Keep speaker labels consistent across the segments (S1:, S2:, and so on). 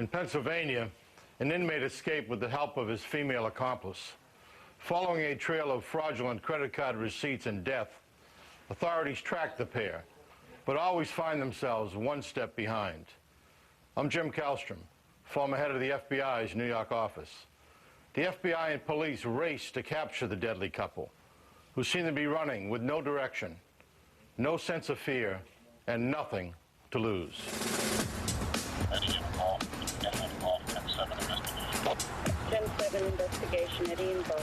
S1: In Pennsylvania, an inmate escaped with the help of his female accomplice. Following a trail of fraudulent credit card receipts and death, authorities track the pair, but always find themselves one step behind. I'm Jim Kallstrom, former head of the FBI's New York office. The FBI and police race to capture the deadly couple, who seem to be running with no direction, no sense of fear, and nothing to lose.
S2: 10-7 investigation at Info.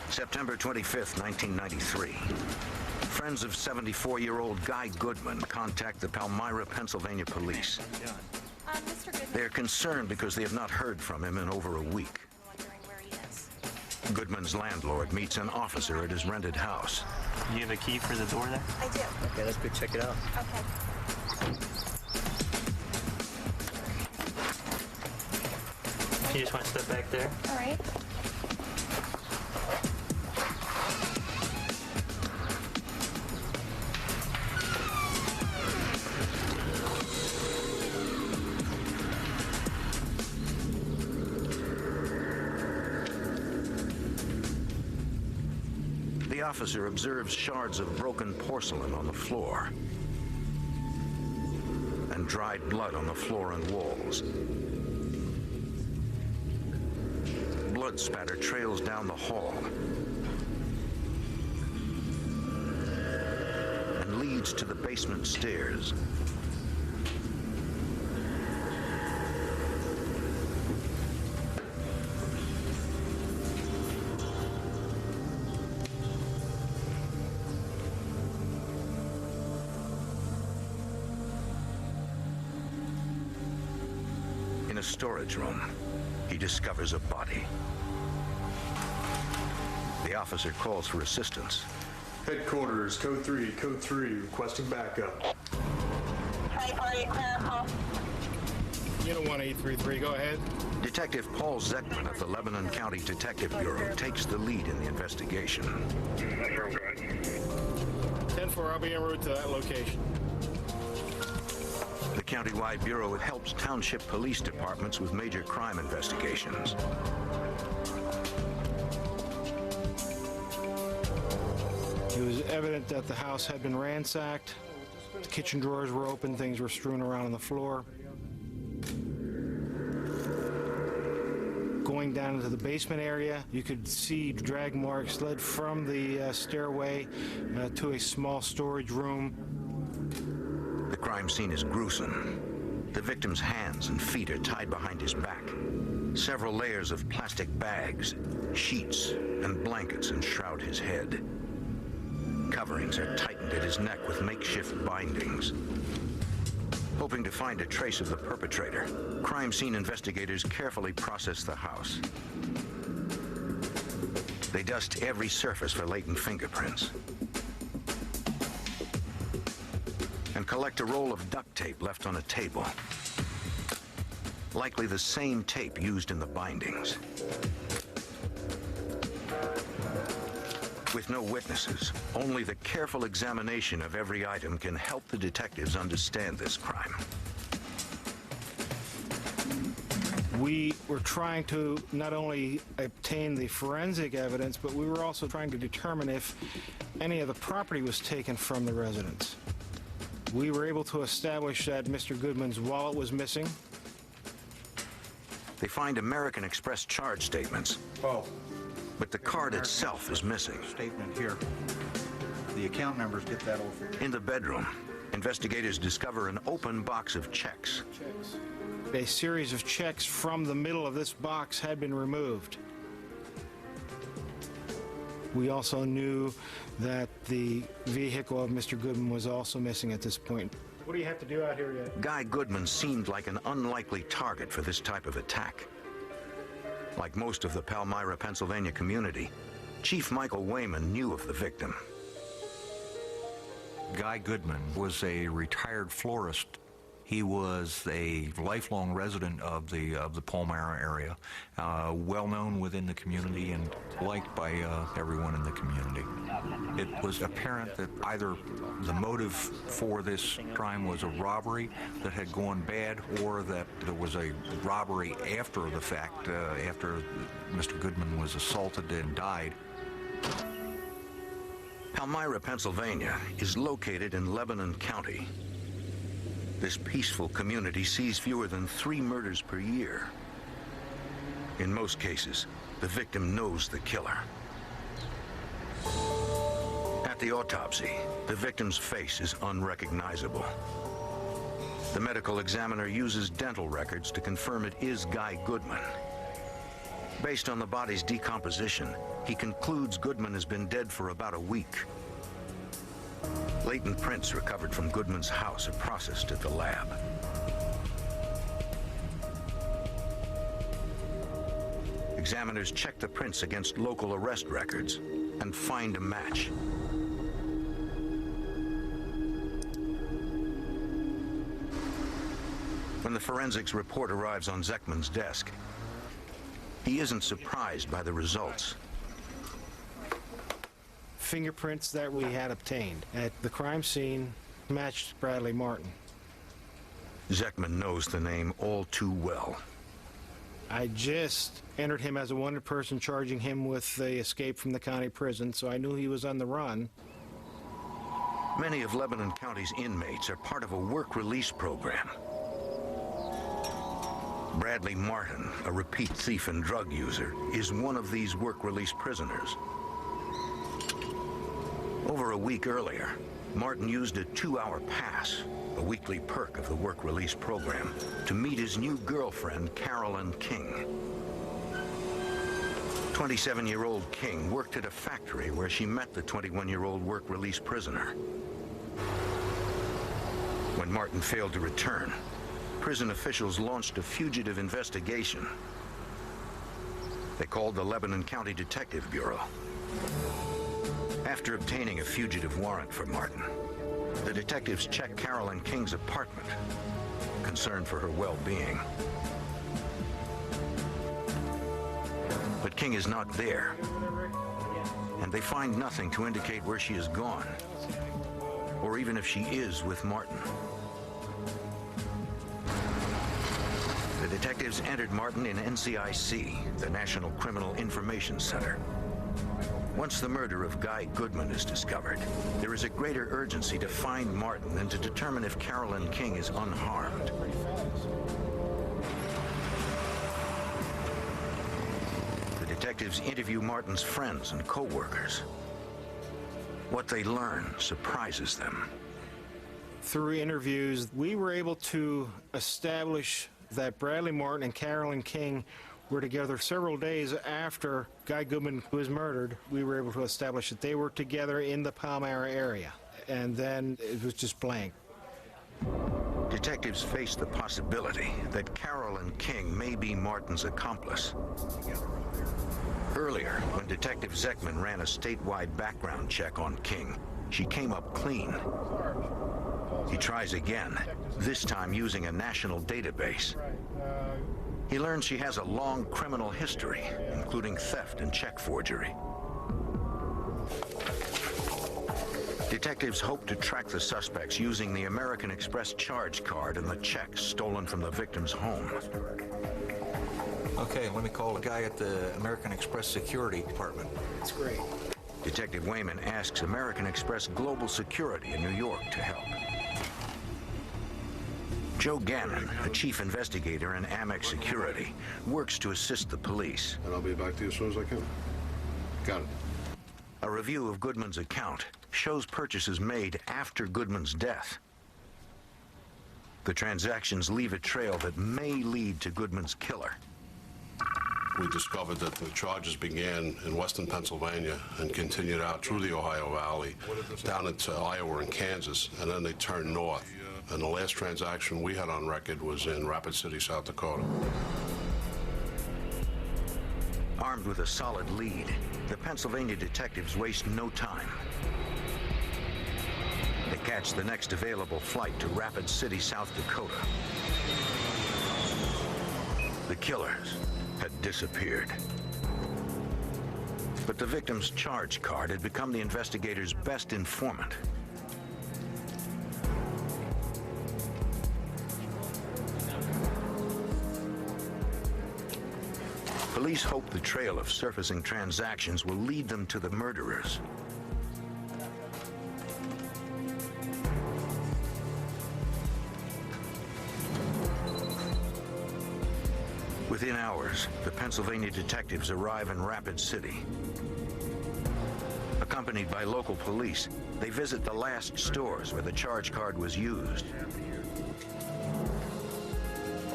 S3: September 25th, 1993. Friends of 74-year-old Guy Goodman contact the Palmyra, Pennsylvania police.
S4: Mr. Goodman.
S3: They're concerned because they have not heard from him in over a week.
S4: Wondering where he is.
S3: Goodman's landlord meets an officer at his rented house.
S5: You have a key for the door there?
S4: I do.
S5: Okay, let's go check it out.
S4: Okay.
S5: You just want to step back there?
S4: All right.
S3: The officer observes shards of broken porcelain on the floor and dried blood on the floor and walls. Blood spatter trails down the hall and leads to the basement stairs. In a storage room, he discovers a body. The officer calls for assistance.
S6: Headquarters, code 3, requesting backup.
S1: Unit 1833, go ahead.
S3: Detective Paul Zeckman of the Lebanon County Detective Bureau takes the lead in the investigation.
S1: 10-4, I'll be en route to that location.
S3: The countywide bureau helps township police departments with major crime investigations.
S7: It was evident that the house had been ransacked. The kitchen drawers were open, things were strewn around on the floor. Going down into the basement area, you could see drag marks led from the stairway to a small storage room.
S3: The crime scene is gruesome. The victim's hands and feet are tied behind his back. Several layers of plastic bags, sheets, and blankets enshroud his head. Coverings are tightened at his neck with makeshift bindings. Hoping to find a trace of the perpetrator, crime scene investigators carefully process the house. They dust every surface for latent fingerprints and collect a roll of duct tape left on a table. Likely the same tape used in the bindings. With no witnesses, only the careful examination of every item can help the detectives understand this crime.
S7: We were trying to not only obtain the forensic evidence, but we were also trying to determine if any of the property was taken from the residence. We were able to establish that Mr. Goodman's wallet was missing.
S3: They find American Express charge statements.
S8: Oh.
S3: But the card itself is missing.
S8: Statement here. The account numbers get that over.
S3: In the bedroom, investigators discover an open box of checks.
S7: A series of checks from the middle of this box had been removed. We also knew that the vehicle of Mr. Goodman was also missing at this point. What do you have to do out here yet?
S3: Guy Goodman seemed like an unlikely target for this type of attack. Like most of the Palmyra, Pennsylvania community, Chief Michael Wayman knew of the victim.
S9: Guy Goodman was a retired florist He was a lifelong resident of the Palmyra area, well known within the community and liked by everyone in the community. It was apparent that either the motive for this crime was a robbery that had gone bad, or that there was a robbery after the fact, after Mr. Goodman was assaulted and died.
S3: Palmyra, Pennsylvania is located in Lebanon County. This peaceful community sees fewer than 3 murders per year. In most cases, the victim knows the killer. At the autopsy, the victim's face is unrecognizable. The medical examiner uses dental records to confirm it is Guy Goodman. Based on the body's decomposition, he concludes Goodman has been dead for about a week. Latent prints recovered from Goodman's house are processed at the lab. Examiners check the prints against local arrest records and find a match. When the forensics report arrives on Zekman's desk, he isn't surprised by the results.
S7: Fingerprints that we had obtained at the crime scene matched Bradley Martin.
S3: Zekman knows the name all too well.
S7: I just entered him as a wanted person, charging him with the escape from the county prison, so I knew he was on the run.
S3: Many of Lebanon County's inmates are part of a work release program. Bradley Martin, a repeat thief and drug user, is one of these work release prisoners. Over a week earlier, Martin used a 2-hour pass, a weekly perk of the work release program, to meet his new girlfriend, Carolyn King. 27-year-old King worked at a factory where she met the 21-year-old work release prisoner. When Martin failed to return, prison officials launched a fugitive investigation. They called the Lebanon County Detective Bureau. After obtaining a fugitive warrant for Martin, the detectives checked Carolyn King's apartment, concerned for her well-being. But King is not there, and they find nothing to indicate where she has gone, or even if she is with Martin. The detectives entered Martin in NCIC, the National Criminal Information Center. Once the murder of Guy Goodman is discovered, there is a greater urgency to find Martin than to determine if Carolyn King is unharmed. The detectives interview Martin's friends and co-workers. What they learn surprises them.
S7: Through interviews, we were able to establish that Bradley Martin and Carolyn King were together several days after Guy Goodman was murdered. We were able to establish that they were together in the Palmyra area, and then it was just blank.
S3: Detectives face the possibility that Carolyn King may be Martin's accomplice. Earlier, when Detective Zekman ran a statewide background check on King, she came up clean. He tries again, this time using a national database. He learns she has a long criminal history, including theft and check forgery. Detectives hope to track the suspects using the American Express charge card and the checks stolen from the victim's home.
S9: Okay, let me call the guy at the American Express Security Department.
S7: That's great.
S3: Detective Wayman asks American Express Global Security in New York to help. Joe Gannon, a chief investigator in Amex Security, works to assist the police.
S10: And I'll be back to you as soon as I can. Got it.
S3: A review of Goodman's account shows purchases made after Goodman's death. The transactions leave a trail that may lead to Goodman's killer.
S10: We discovered that the charges began in western Pennsylvania and continued out through the Ohio Valley, down into Iowa and Kansas, and then they turned north. And the last transaction we had on record was in Rapid City, South Dakota.
S3: Armed with a solid lead, the Pennsylvania detectives waste no time. They catch the next available flight to Rapid City, South Dakota. The killers had disappeared. But the victim's charge card had become the investigators' best informant. Police hope the trail of surfacing transactions will lead them to the murderers. Within hours, the Pennsylvania detectives arrive in Rapid City. Accompanied by local police, they visit the last stores where the charge card was used.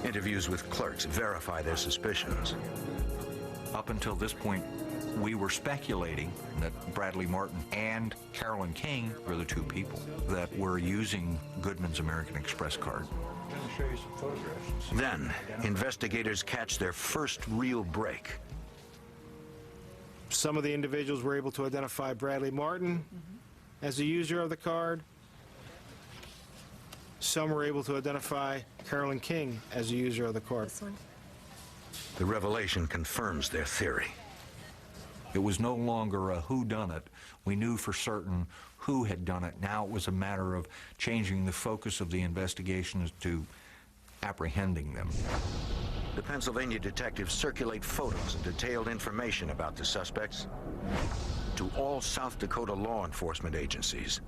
S3: Interviews with clerks verify their suspicions.
S9: Up until this point, we were speculating that Bradley Martin and Carolyn King were the two people that were using Goodman's American Express card.
S3: Then, investigators catch their first real break.
S7: Some of the individuals were able to identify Bradley Martin as the user of the card. Some were able to identify Carolyn King as the user of the card.
S3: The revelation confirms their theory.
S9: It was no longer a whodunit. We knew for certain who had done it. Now it was a matter of changing the focus of the investigations to apprehending them.
S3: The Pennsylvania detectives circulate photos and detailed information about the suspects to all South Dakota law enforcement agencies.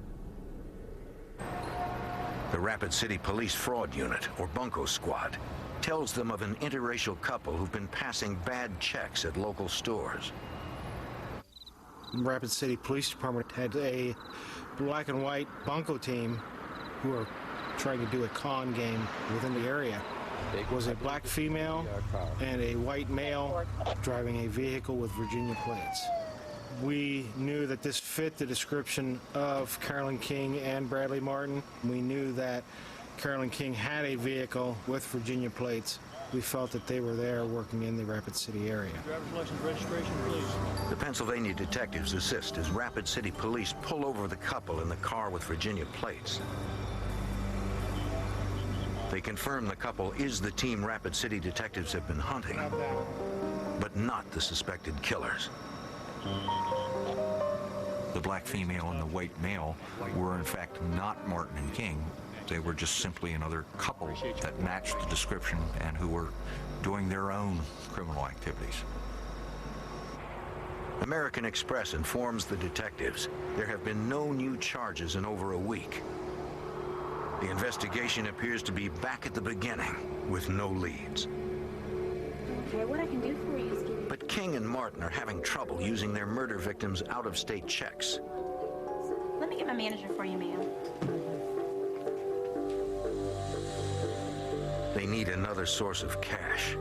S3: The Rapid City Police Fraud Unit, or Bunko Squad, tells them of an interracial couple who've been passing bad checks at local stores.
S7: Rapid City Police Department had a black and white bunco team who were trying to do a con game within the area. It was a black female and a white male driving a vehicle with Virginia plates. We knew that this fit the description of Carolyn King and Bradley Martin. We knew that Carolyn King had a vehicle with Virginia plates. We felt that they were there working in the Rapid City area.
S11: Driver's license registration, please.
S3: The Pennsylvania detectives assist as Rapid City Police pull over the couple in the car with Virginia plates. They confirm the couple is the team Rapid City detectives have been hunting, but not the suspected killers.
S9: The black female and the white male were in fact not Martin and King. They were just simply another couple that matched the description and who were doing their own criminal activities.
S3: American Express informs the detectives there have been no new charges in over a week. The investigation appears to be back at the beginning with no leads.
S12: Okay, what I can do for you is give you...
S3: But King and Martin are having trouble using their murder victims' out-of-state checks.
S12: Let me get my manager for you, ma'am.
S3: They need another source of cash.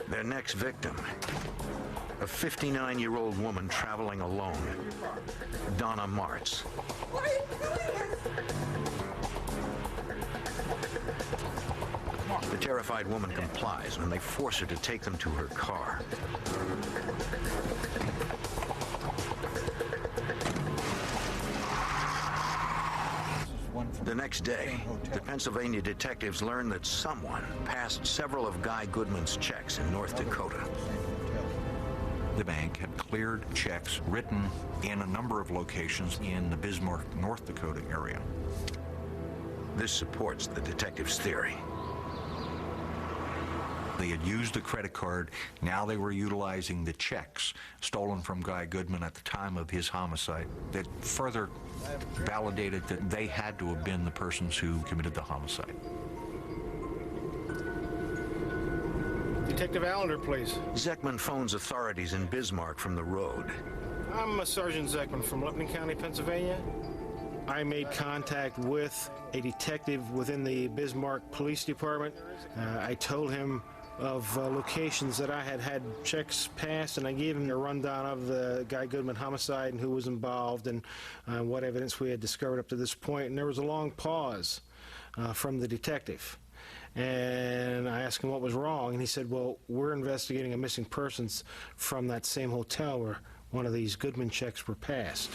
S3: Their next victim, a 59-year-old woman traveling alone, Donna Martz. The terrified woman complies when they force her to take them to her car. The next day, the Pennsylvania detectives learn that someone passed several of Guy Goodman's checks in North Dakota.
S9: The bank had cleared checks written in a number of locations in the Bismarck, North Dakota area.
S3: This supports the detectives' theory.
S9: They had used the credit card. Now they were utilizing the checks stolen from Guy Goodman at the time of his homicide that further validated that they had to have been the persons who committed the homicide.
S7: Detective Allender, please.
S3: Zeckman phones authorities in Bismarck from the road.
S7: I'm Sergeant Zeckman from Lebanon County, Pennsylvania. I made contact with a detective within the Bismarck Police Department. I told him of locations that I had had checks passed, and I gave him a rundown of the Guy Goodman homicide and who was involved and what evidence we had discovered up to this point. And there was a long pause from the detective. And I asked him what was wrong, and he said, well, we're investigating a missing persons from that same hotel where one of these Goodman checks were passed.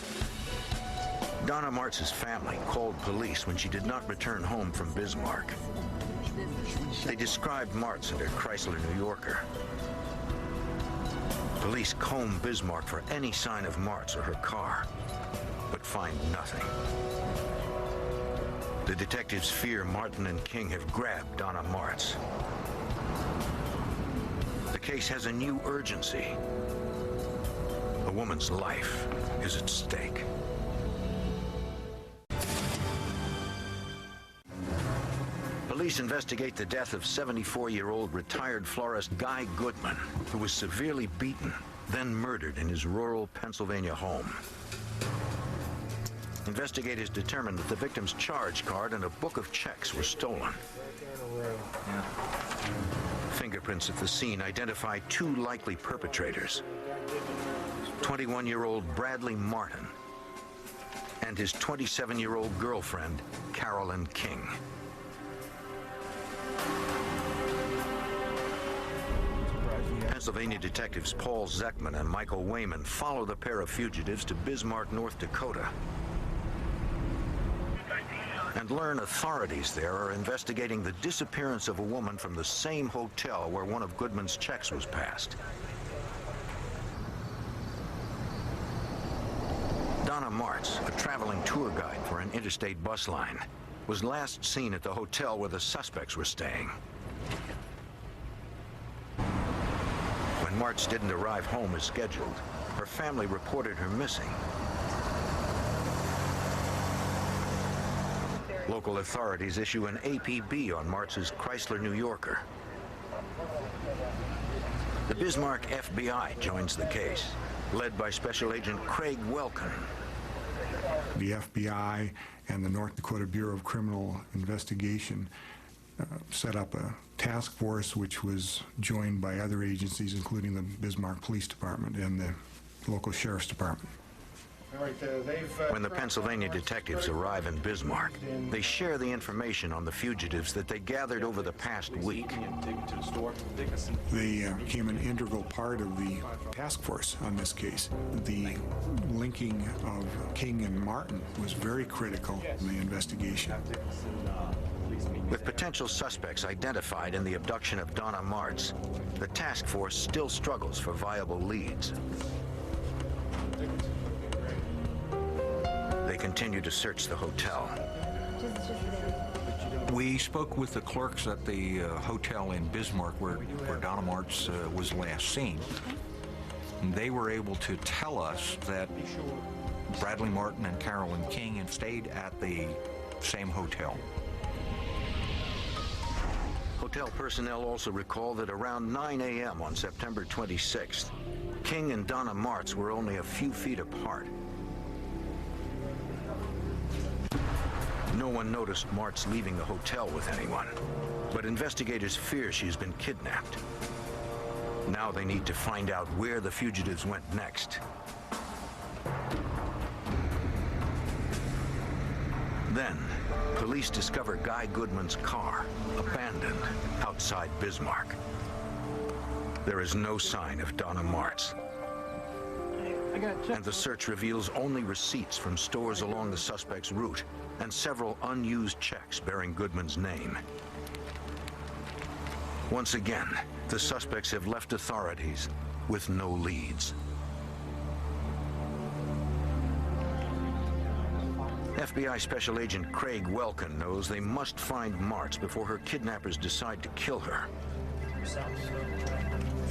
S3: Donna Martz's family called police when she did not return home from Bismarck. They described Martz and her Chrysler New Yorker. Police comb Bismarck for any sign of Martz or her car, but find nothing. The detectives fear Martin and King have grabbed Donna Martz. The case has a new urgency. A woman's life is at stake. Police investigate the death of 74-year-old retired florist Guy Goodman, who was severely beaten, then murdered in his rural Pennsylvania home. Investigators determined that the victim's charge card and a book of checks were stolen. Fingerprints at the scene identify two likely perpetrators: 21-year-old Bradley Martin and his 27-year-old girlfriend, Carolyn King. Pennsylvania detectives Paul Zeckman and Michael Wayman follow the pair of fugitives to Bismarck, North Dakota, and learn authorities there are investigating the disappearance of a woman from the same hotel where one of Goodman's checks was passed. Donna Martz, a traveling tour guide for an interstate bus line, was last seen at the hotel where the suspects were staying. When Martz didn't arrive home as scheduled, her family reported her missing. Local authorities issue an APB on Martz's Chrysler New Yorker. The Bismarck FBI joins the case, led by Special Agent Craig Welkin.
S13: The FBI and the North Dakota Bureau of Criminal Investigation set up a task force which was joined by other agencies, including the Bismarck Police Department and the local Sheriff's Department.
S3: When the Pennsylvania detectives arrive in Bismarck, they share the information on the fugitives that they gathered over the past week.
S13: They became an integral part of the task force on this case. The linking of King and Martin was very critical in the investigation.
S3: With potential suspects identified in the abduction of Donna Martz, the task force still struggles for viable leads. They continue to search the hotel.
S9: We spoke with the clerks at the hotel in Bismarck where Donna Martz was last seen. And they were able to tell us that Bradley Martin and Carolyn King had stayed at the same hotel.
S3: Hotel personnel also recall that around 9 a.m. on September 26th, King and Donna Martz were only a few feet apart. No one noticed Martz leaving the hotel with anyone, but investigators fear she's been kidnapped. Now they need to find out where the fugitives went next. Then, police discover Guy Goodman's car, abandoned, outside Bismarck. There is no sign of Donna Martz. And the search reveals only receipts from stores along the suspect's route and several unused checks bearing Goodman's name. Once again, the suspects have left authorities with no leads. FBI Special Agent Craig Welkin knows they must find Martz before her kidnappers decide to kill her.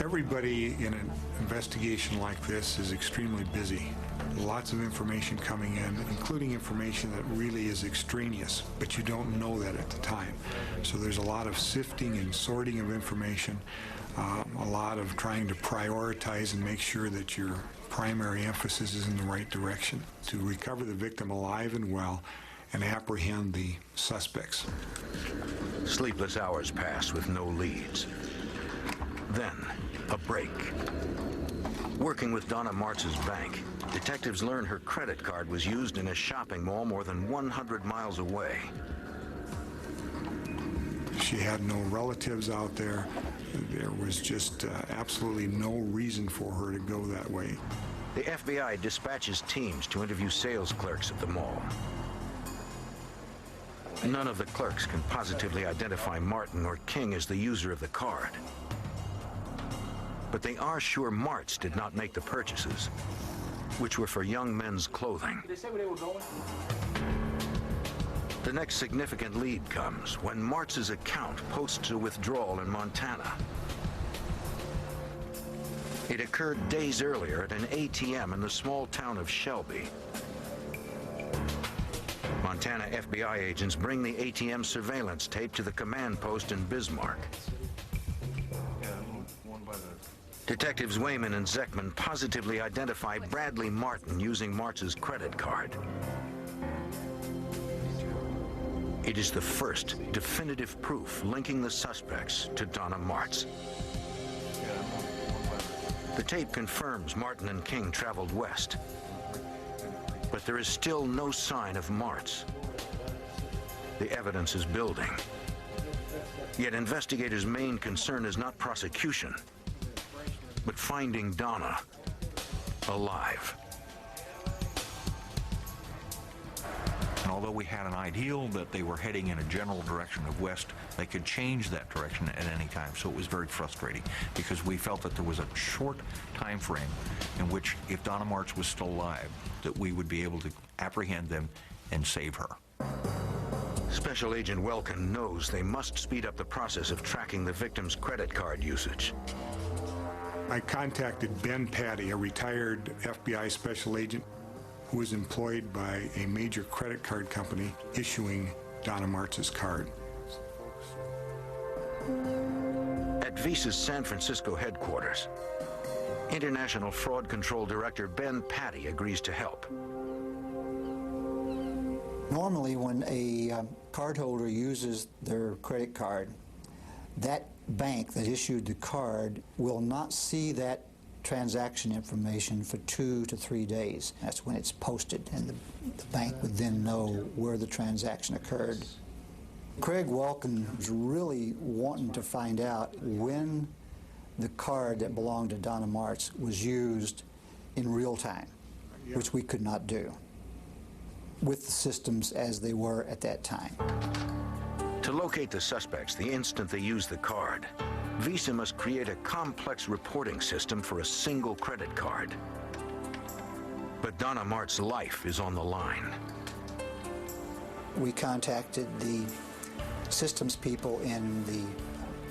S13: Everybody in an investigation like this is extremely busy. Lots of information coming in, including information that really is extraneous, but you don't know that at the time. So there's a lot of sifting and sorting of information, a lot of trying to prioritize and make sure that your primary emphasis is in the right direction to recover the victim alive and well and apprehend the suspects.
S3: Sleepless hours pass with no leads. Then, a break. Working with Donna Martz's bank, detectives learn her credit card was used in a shopping mall more than 100 miles away.
S13: She had no relatives out there. There was just absolutely no reason for her to go that way.
S3: The FBI dispatches teams to interview sales clerks at the mall. None of the clerks can positively identify Martin or King as the user of the card. But they are sure Martz did not make the purchases, which were for young men's clothing.
S11: Did they say where they were going?
S3: The next significant lead comes when Martz's account posts a withdrawal in Montana. It occurred days earlier at an ATM in the small town of Shelby. Montana FBI agents bring the ATM surveillance tape to the command post in Bismarck. Detectives Wayman and Zeckman positively identify Bradley Martin using Martz's credit card. It is the first definitive proof linking the suspects to Donna Martz. The tape confirms Martin and King traveled west, but there is still no sign of Martz. The evidence is building. Yet investigators' main concern is not prosecution, but finding Donna alive.
S9: And although we had an ideal that they were heading in a general direction of west, they could change that direction at any time. So it was very frustrating because we felt that there was a short time frame in which, if Donna Martz was still alive, that we would be able to apprehend them and save her.
S3: Special Agent Welkin knows they must speed up the process of tracking the victim's credit card usage.
S13: I contacted Ben Patty, a retired FBI special agent who was employed by a major credit card company issuing Donna Martz's card.
S3: At Visa's San Francisco headquarters, International Fraud Control Director Ben Patty agrees to help.
S14: Normally, when a cardholder uses their credit card, that bank that issued the card will not see that transaction information for 2 to 3 days. That's when it's posted, and the bank would then know where the transaction occurred. Craig Welkin was really wanting to find out when the card that belonged to Donna Martz was used in real time, which we could not do with the systems as they were at that time.
S3: To locate the suspects the instant they use the card, Visa must create a complex reporting system for a single credit card. But Donna Martz's life is on the line.
S14: We contacted the systems people in the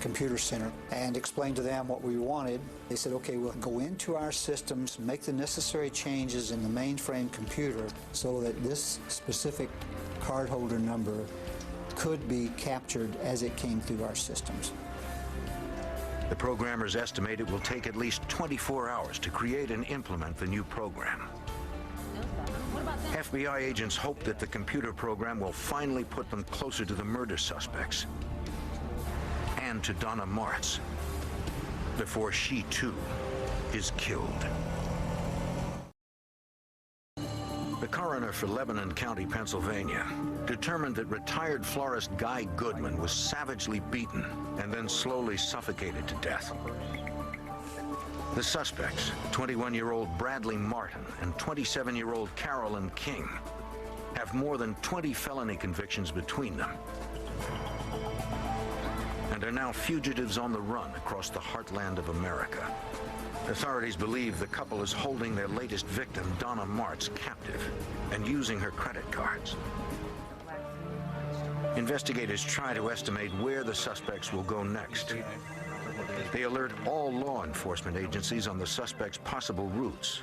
S14: computer center and explained to them what we wanted. They said, okay, we'll go into our systems, make the necessary changes in the mainframe computer so that this specific cardholder number could be captured as it came through our systems.
S3: The programmers estimate it will take at least 24 hours to create and implement the new program. FBI agents hope that the computer program will finally put them closer to the murder suspects and to Donna Martz before she too is killed. The coroner for Lebanon County, Pennsylvania, determined that retired florist Guy Goodman was savagely beaten and then slowly suffocated to death. The suspects, 21-year-old Bradley Martin and 27-year-old Carolyn King, have more than 20 felony convictions between them and are now fugitives on the run across the heartland of America. Authorities believe the couple is holding their latest victim, Donna Martz, captive and using her credit cards. Investigators try to estimate where the suspects will go next. They alert all law enforcement agencies on the suspects' possible routes.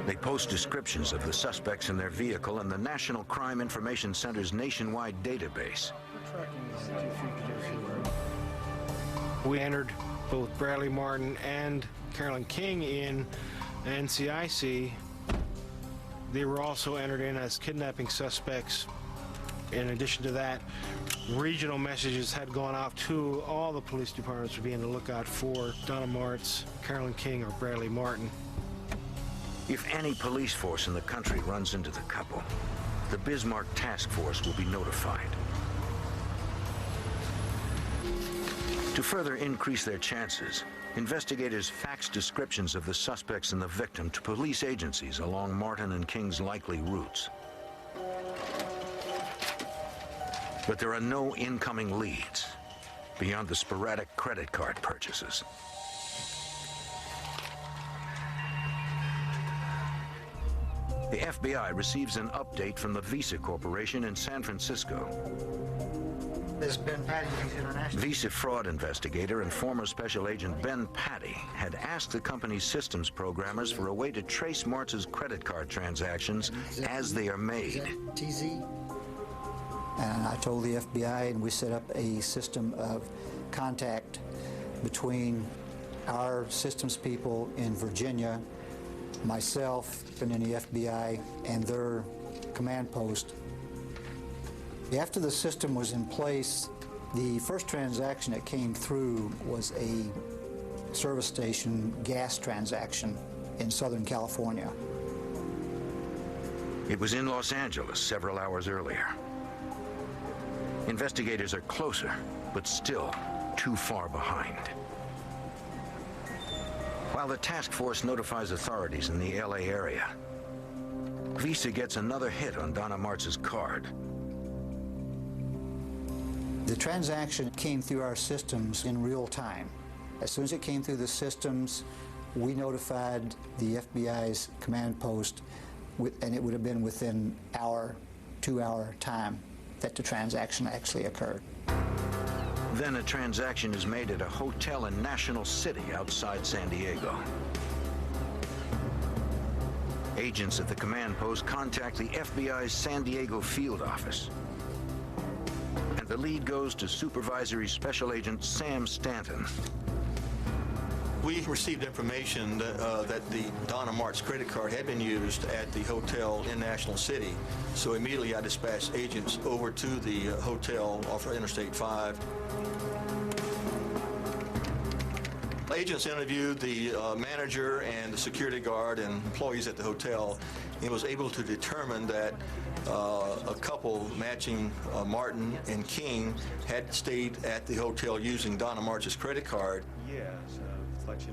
S3: They post descriptions of the suspects in their vehicle in the National Crime Information Center's nationwide database.
S7: We entered both Bradley Martin and Carolyn King in NCIC. They were also entered in as kidnapping suspects. In addition to that, regional messages had gone out to all the police departments to be on the lookout for Donna Martz, Carolyn King, or Bradley Martin.
S3: If any police force in the country runs into the couple, the Bismarck task force will be notified. To further increase their chances, investigators fax descriptions of the suspects and the victim to police agencies along Martin and King's likely routes. But there are no incoming leads beyond the sporadic credit card purchases. The FBI receives an update from the Visa Corporation in San Francisco.
S14: This is Ben Patty, Visa International.
S3: Visa fraud investigator and former special agent Ben Patty had asked the company's systems programmers for a way to trace Martz's credit card transactions as they are made.
S14: TZ. And I told the FBI, and we set up a system of contact between our systems people in Virginia, myself, and in the FBI, and their command post. After the system was in place, the first transaction that came through was a service station gas transaction in Southern California.
S3: It was in Los Angeles several hours earlier. Investigators are closer, but still too far behind. While the task force notifies authorities in the LA area, Visa gets another hit on Donna Martz's card.
S14: The transaction came through our systems in real time. As soon as it came through the systems, we notified the FBI's command post, and it would have been within our 2-hour time that the transaction actually occurred.
S3: Then a transaction is made at a hotel in National City outside San Diego. Agents at the command post contact the FBI's San Diego field office. And the lead goes to Supervisory Special Agent Sam Stanton.
S11: We received information that the Donna Martz credit card had been used at the hotel in National City. So immediately I dispatched agents over to the hotel off of Interstate 5. Agents interviewed the manager and the security guard and employees at the hotel and was able to determine that a couple matching Martin and King had stayed at the hotel using Donna Martz's credit card.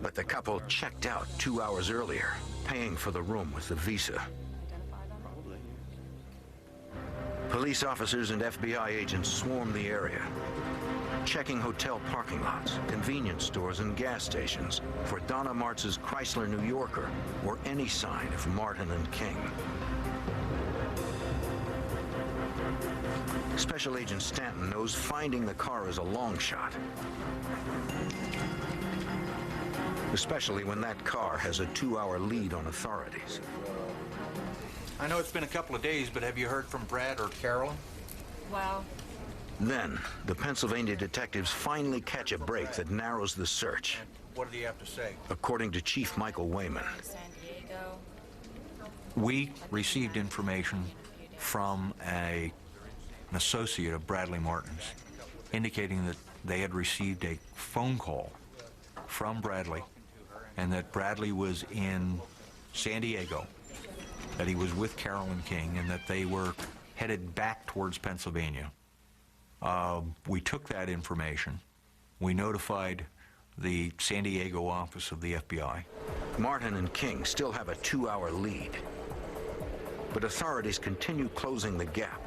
S3: But the couple checked out 2 hours earlier, paying for the room with the Visa. Police officers and FBI agents swarmed the area, checking hotel parking lots, convenience stores, and gas stations for Donna Martz's Chrysler New Yorker or any sign of Martin and King. Special Agent Stanton knows finding the car is a long shot, especially when that car has a 2-hour lead on authorities.
S9: I know it's been a couple of days, but have you heard from Brad or Carolyn?
S4: Well,
S3: Then, the Pennsylvania detectives finally catch a break that narrows the search.
S9: What did he have to say?
S3: According to Chief Michael Wayman,
S4: San Diego.
S9: We received information from an associate of Bradley Martin's indicating that they had received a phone call from Bradley and that Bradley was in San Diego, that he was with Carolyn King, and that they were headed back towards Pennsylvania. We took that information. We notified the San Diego office of the FBI.
S3: Martin and King still have a 2-hour lead, but authorities continue closing the gap.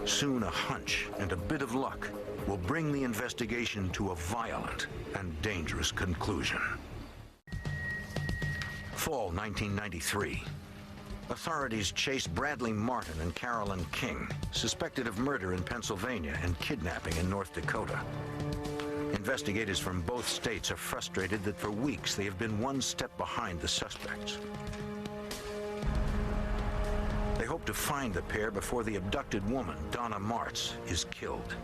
S3: Soon a hunch and a bit of luck will bring the investigation to a violent and dangerous conclusion. Fall 1993. Authorities chase Bradley Martin and Carolyn King, suspected of murder in Pennsylvania and kidnapping in North Dakota. Investigators from both states are frustrated that for weeks they have been one step behind the suspects. They hope to find the pair before the abducted woman, Donna Martz, is killed.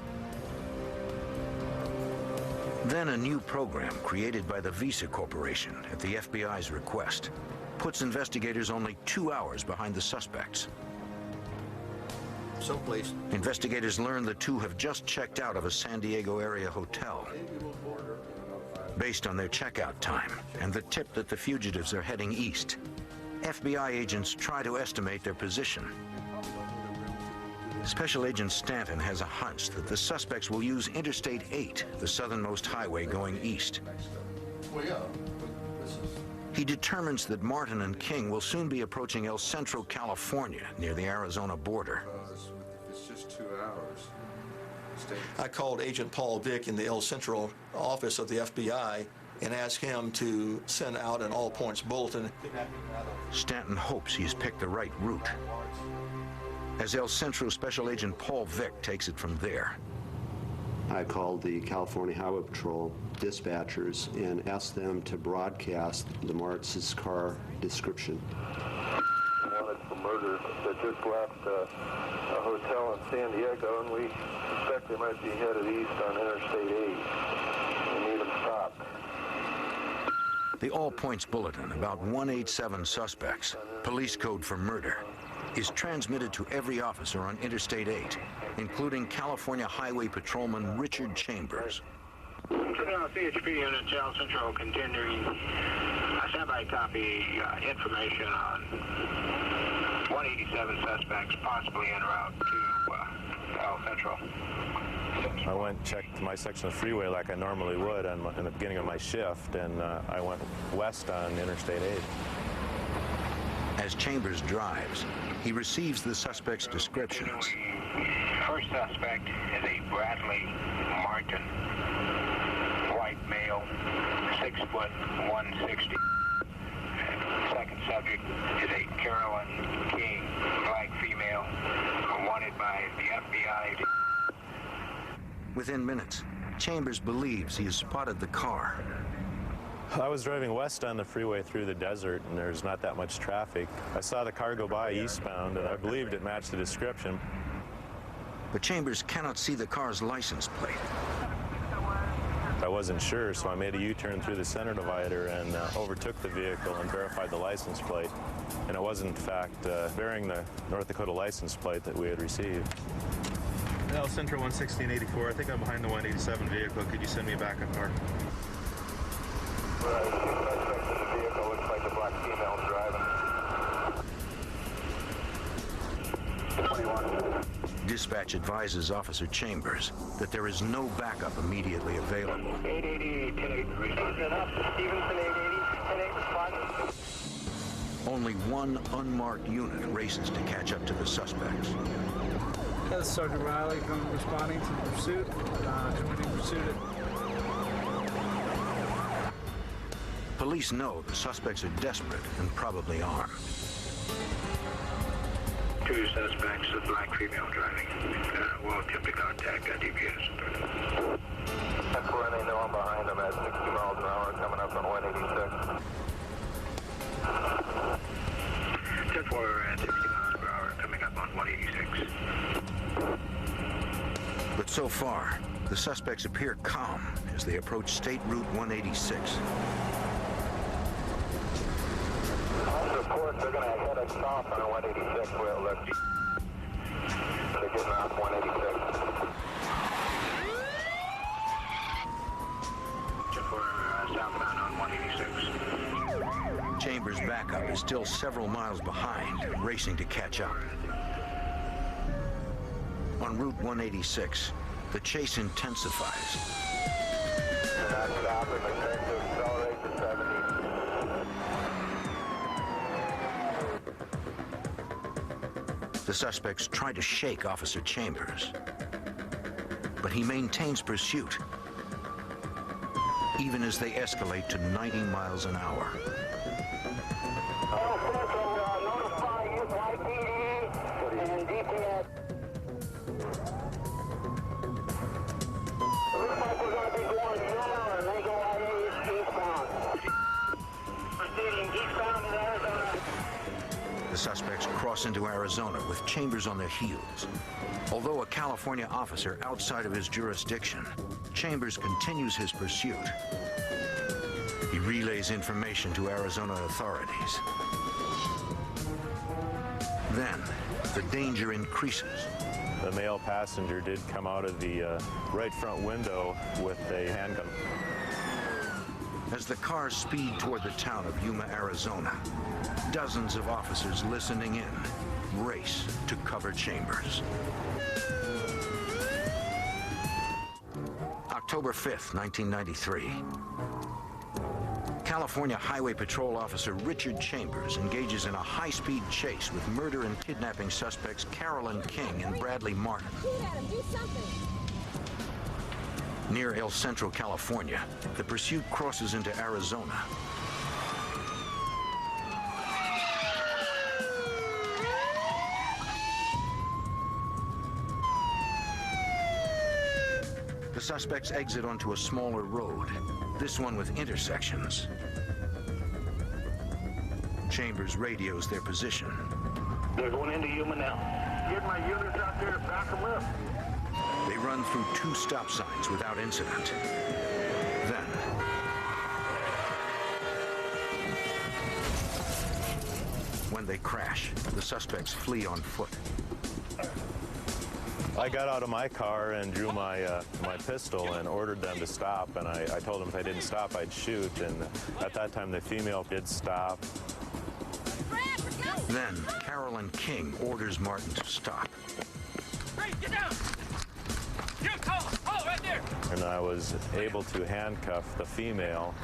S3: Then a new program created by the Visa Corporation at the FBI's request puts investigators only 2 hours behind the suspects.
S11: Someplace.
S3: Investigators learn the two have just checked out of a San Diego area hotel. Based on their checkout time and the tip that the fugitives are heading east, FBI agents try to estimate their position Special Agent Stanton has a hunch that the suspects will use Interstate 8, the southernmost highway going east. He determines that Martin and King will soon be approaching El Centro, California, near the Arizona border.
S6: It's just 2 hours.
S11: I called Agent Paul Dick in the El Centro office of the FBI and asked him to send out an all-points bulletin.
S3: Stanton hopes he's picked the right route, as El Centro Special Agent Paul Vick takes it from there.
S15: I called the California Highway Patrol dispatchers and asked them to broadcast the Martz's car description.
S16: Wanted for murder that just left a hotel in San Diego, and we suspect they might be headed east on Interstate 8. We need them stopped.
S3: The all-points bulletin about 187 suspects, police code for murder, is transmitted to every officer on Interstate 8, including California Highway Patrolman Richard Chambers.
S17: CHP units, El Centro continuing standby copy information on 187 suspects possibly en route to El Centro.
S18: I went and checked my section of the freeway like I normally would in the beginning of my shift, and I went west on Interstate 8.
S3: As Chambers drives, he receives the suspect's descriptions.
S17: First suspect is a Bradley Martin, white male, 6 foot 160. Second subject is a Carolyn King, black female, wanted by the FBI.
S3: Within minutes, Chambers believes he has spotted the car.
S18: I was driving west on the freeway through the desert, and there's not that much traffic. I saw the car go by eastbound, and I believed it matched the description.
S3: But Chambers cannot see the car's license plate.
S18: I wasn't sure, so I made a U-turn through the center divider and overtook the vehicle and verified the license plate. And it was, in fact, bearing the North Dakota license plate that we had received.
S19: El Centro 11684, I think I'm behind the 187 vehicle. Could you send me a backup car?
S16: Right, suspect in the vehicle looks like the black female driving. 21.
S3: Dispatch advises Officer Chambers that there is no backup immediately available.
S17: 880, 10-8, Stevenson up. Stevenson 880, 10-8, respond.
S3: Only one unmarked unit races to catch up to the suspects.
S20: That's Sergeant Riley from responding to the pursuit. Joining pursuit.
S3: Police know the suspects are desperate and probably armed.
S17: 2 suspects, a black female driving. We'll attempt to contact DPS.
S16: That's where they know I'm behind them at 60 miles an hour coming up on 186.
S17: 10-4 at 60 miles per hour coming up on 186.
S3: But so far, the suspects appear calm as they approach State Route 186.
S16: Support, they're going to head us south on 186 where it looks. They're getting off 186.
S17: 10-4 southbound on 186.
S3: Chambers' backup is still several miles behind, racing to catch up. On Route 186, the chase intensifies.
S16: They're not stopping, they're trying to accelerate to 70.
S3: The suspects try to shake Officer Chambers, but he maintains pursuit, even as they escalate to 90 miles an hour.
S17: El Centro, notify YPD and DPS. Looks like we're going to be going north, and they go out eastbound. Proceeding eastbound in Arizona.
S3: The suspects cross into Arizona with Chambers on their heels. Although a California officer outside of his jurisdiction, Chambers continues his pursuit. He relays information to Arizona authorities. Then, the danger increases.
S18: The male passenger did come out of the right front window with a handgun.
S3: As the cars speed toward the town of Yuma, Arizona, dozens of officers listening in race to cover Chambers. October 5th, 1993. California Highway Patrol Officer Richard Chambers engages in a high-speed chase with murder and kidnapping suspects Carolyn King and Bradley Martin. Near El Centro, California, the pursuit crosses into Arizona. The suspects exit onto a smaller road, this one with intersections. Chambers radios their position.
S17: They're going into Yuma now. Get my units out there, back them up.
S3: They run through 2 stop signs without incident. Then, when they crash, the suspects flee on foot.
S18: I got out of my car and drew my pistol and ordered them to stop, and I told them if they didn't stop, I'd shoot, and at that time the female did stop.
S3: Then, Carolyn King orders Martin to stop.
S17: Hey, get down! You call right there!
S18: And I was able to handcuff the female.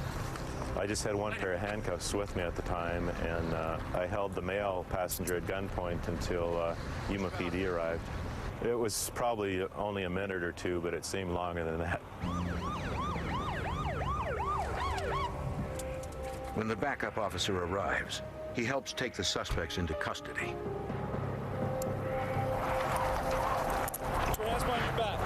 S18: I just had one pair of handcuffs with me at the time, and I held the male passenger at gunpoint until Yuma PD arrived. It was probably only a minute or 2, but it seemed longer than that.
S3: When the backup officer arrives, he helps take the suspects into custody.
S17: Put your hands behind your back.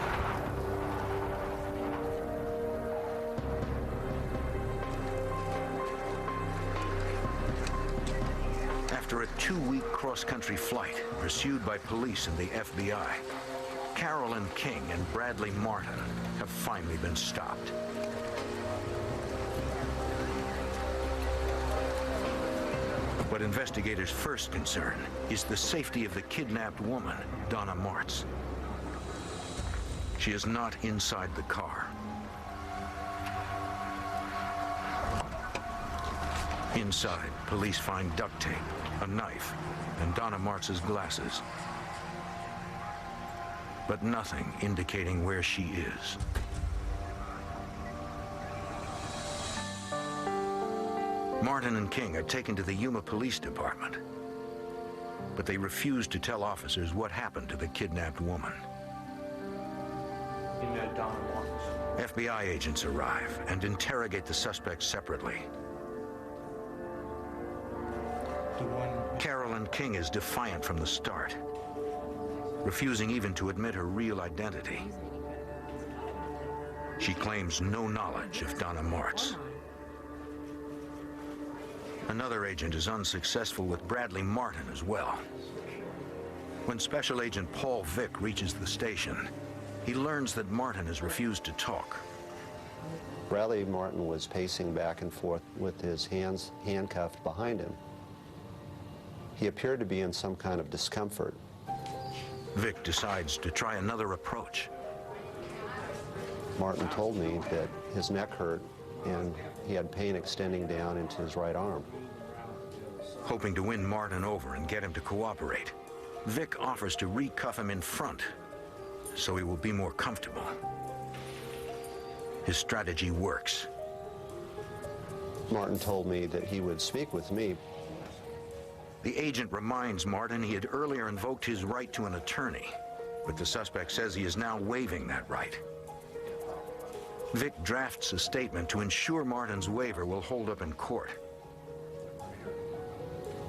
S3: After a 2-week cross-country flight, pursued by police and the FBI, Carolyn King and Bradley Martin have finally been stopped. What investigators' first concern is the safety of the kidnapped woman, Donna Martz. She is not inside the car. Inside, police find duct tape, a knife, and Donna Martz's glasses. But nothing indicating where she is. Martin and King are taken to the Yuma Police Department, but they refuse to tell officers what happened to the kidnapped woman. FBI agents arrive and interrogate the suspects separately. Carolyn King is defiant from the start, refusing even to admit her real identity. She claims no knowledge of Donna Martz. Another agent is unsuccessful with Bradley Martin as well. When Special Agent Paul Vick reaches the station, he learns that Martin has refused to talk.
S15: Bradley Martin was pacing back and forth with his hands handcuffed behind him. He appeared to be in some kind of discomfort.
S3: Vick decides to try another approach.
S15: Martin told me that his neck hurt and he had pain extending down into his right arm.
S3: Hoping to win Martin over and get him to cooperate, Vick offers to recuff him in front so he will be more comfortable. His strategy works.
S15: Martin told me that he would speak with me.
S3: The agent reminds Martin he had earlier invoked his right to an attorney, but the suspect says he is now waiving that right. Vick drafts a statement to ensure Martin's waiver will hold up in court.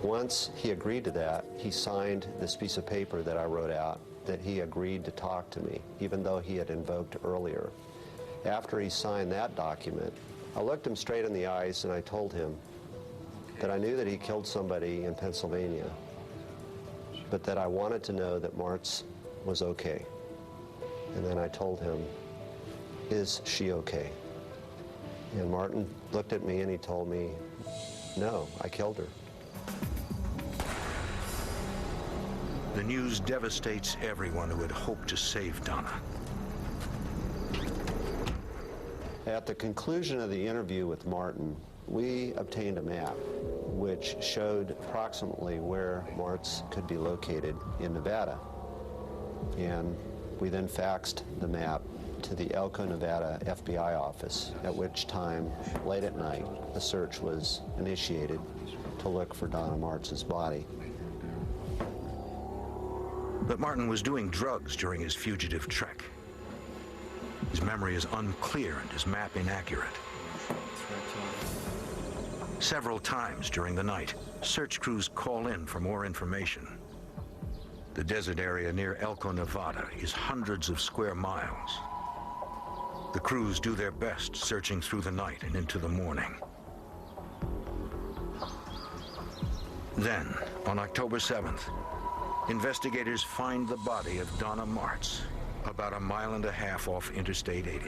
S15: Once he agreed to that, he signed this piece of paper that I wrote out that he agreed to talk to me, even though he had invoked earlier. After he signed that document, I looked him straight in the eyes and I told him that I knew that he killed somebody in Pennsylvania, but that I wanted to know that Martz was okay. And then I told him, "Is she okay?" And Martin looked at me and he told me, "No, I killed her."
S3: The news devastates everyone who had hoped to save Donna.
S15: At the conclusion of the interview with Martin, we obtained a map which showed approximately where Martz could be located in Nevada. And we then faxed the map to the Elko, Nevada FBI office, at which time, late at night, a search was initiated to look for Donna Martz's body.
S3: But Martin was doing drugs during his fugitive trek. His memory is unclear and his map inaccurate. Several times during the night, search crews call in for more information. The desert area near Elko, Nevada is hundreds of square miles. The crews do their best searching through the night and into the morning. Then, on October 7th, investigators find the body of Donna Martz about 1.5 miles off Interstate 80.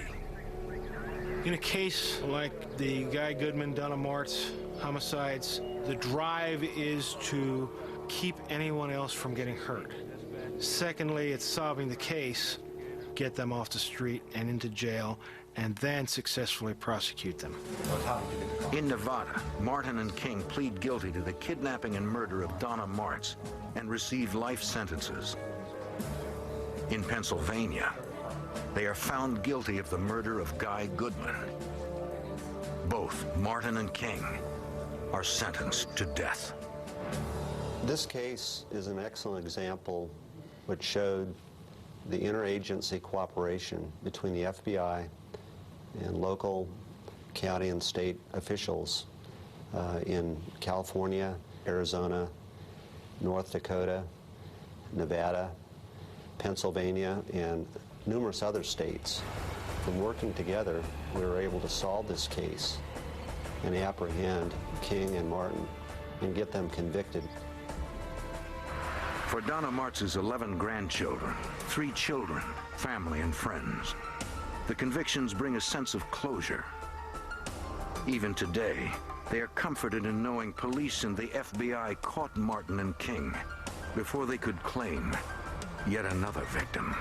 S7: In a case like the Guy Goodman, Donna Martz homicides, the drive is to keep anyone else from getting hurt. Secondly, it's solving the case, get them off the street and into jail, and then successfully prosecute them.
S3: In Nevada, Martin and King plead guilty to the kidnapping and murder of Donna Martz and receive life sentences. In Pennsylvania, they are found guilty of the murder of Guy Goodman. Both Martin and King are sentenced to death.
S15: This case is an excellent example which showed the interagency cooperation between the FBI and local county and state officials in California, Arizona, North Dakota, Nevada, Pennsylvania, and numerous other states. From working together, we were able to solve this case and apprehend King and Martin and get them convicted.
S3: For Donna Martz's 11 grandchildren, 3 children, family, and friends, the convictions bring a sense of closure. Even today, they are comforted in knowing police and the FBI caught Martin and King before they could claim yet another victim.